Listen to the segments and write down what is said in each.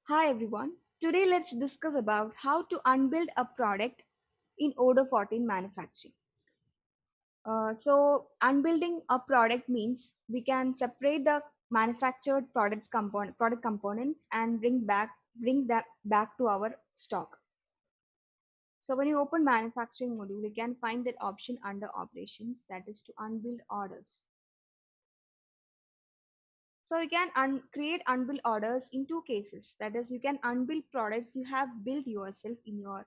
Hi everyone. Today let's discuss about how to unbuild a product in Odoo 14 manufacturing. So unbuilding a product means we can separate the manufactured product components and bring that back to our stock. So when you open manufacturing module, you can find that option under operations, that is to unbuild orders. So you can create unbuild orders in two cases. That is, you can unbuild products you have built yourself in your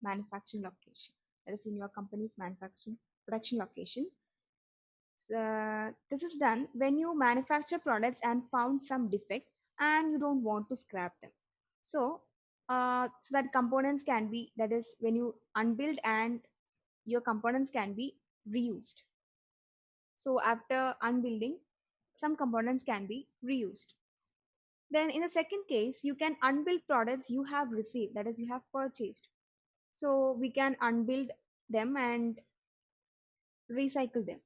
manufacturing location, that is in your company's manufacturing production location. So, this is done when you manufacture products and found some defect and you don't want to scrap them. So that components can be, that is when you unbuild and your components can be reused. So after unbuilding, some components can be reused. Then in the second case, you can unbuild products you have received, that is you have purchased. So we can unbuild them and recycle them.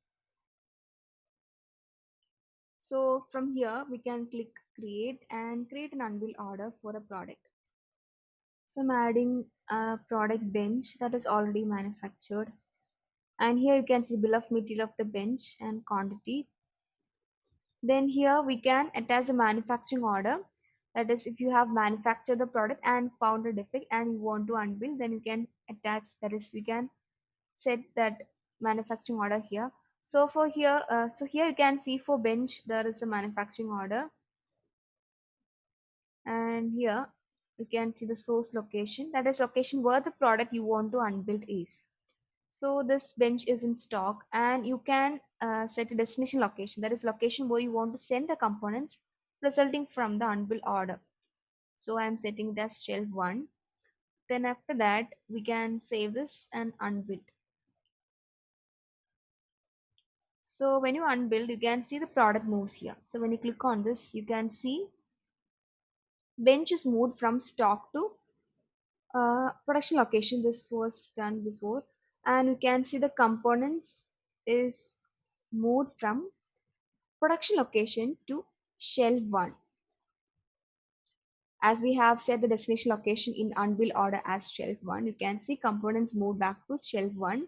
So from here we can click create and create an unbuild order for a product. So I'm adding a product bench that is already manufactured, and here you can see bill of material of the bench and quantity. Then here we can attach a manufacturing order, that is if you have manufactured the product and found a defect and you want to unbuild, then you can attach, that is we can set that manufacturing order here. So here you can see for bench there is a manufacturing order, and here you can see the source location, that is location where the product you want to unbuild is. So this bench is in stock, and you can set a destination location, that is location where you want to send the components resulting from the unbuild order. So I am setting it as shelf 1. Then after that we can save this and unbuild. So when you unbuild, you can see the product moves here. So when you click on this, you can see bench is moved from stock to production location. This was done before, and you can see the components is moved from production location to shelf 1. As we have set the destination location in unbuild order as shelf 1, you can see components moved back to shelf 1,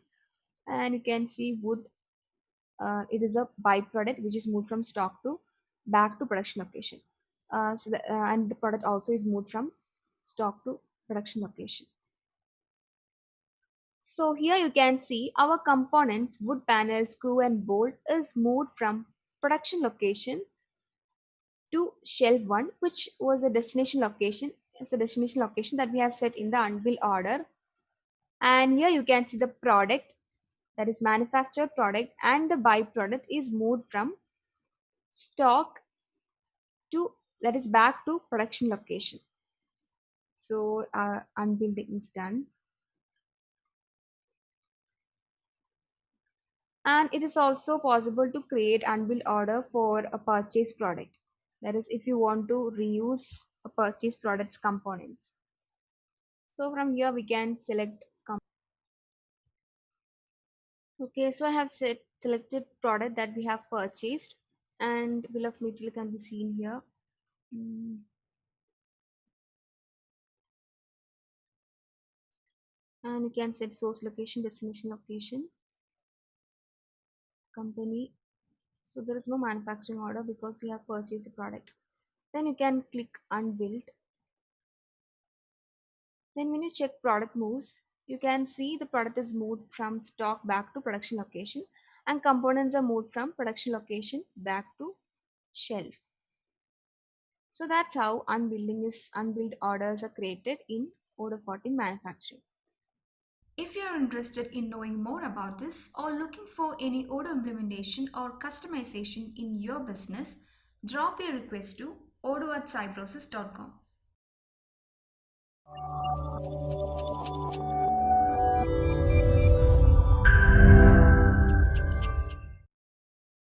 and you can see wood, it is a byproduct which is moved from stock to back to production location. And the product also is moved from stock to production location. So here you can see our components, wood panel, screw and bolt is moved from production location to shelf 1, which was a destination location. It's a destination location that we have set in the unbuild order. And here you can see the product, that is manufactured product, and the byproduct is moved from stock to, that is back to production location. So unbuilding is done. And it is also possible to create unbuild order for a purchase product, that is if you want to reuse a purchase product's components. So from here we can select okay, so I have selected product that we have purchased, and bill of material can be seen here. Mm, and you can set source location, destination location, company. So there is no manufacturing order because we have purchased the product. Then you can click unbuild. Then when you check product moves, you can see the product is moved from stock back to production location, and components are moved from production location back to shelf. So that's how unbuild orders are created in Odoo 14 manufacturing. If you are interested in knowing more about this or looking for any Odoo implementation or customization in your business, drop your request to odoo@cybrosys.com.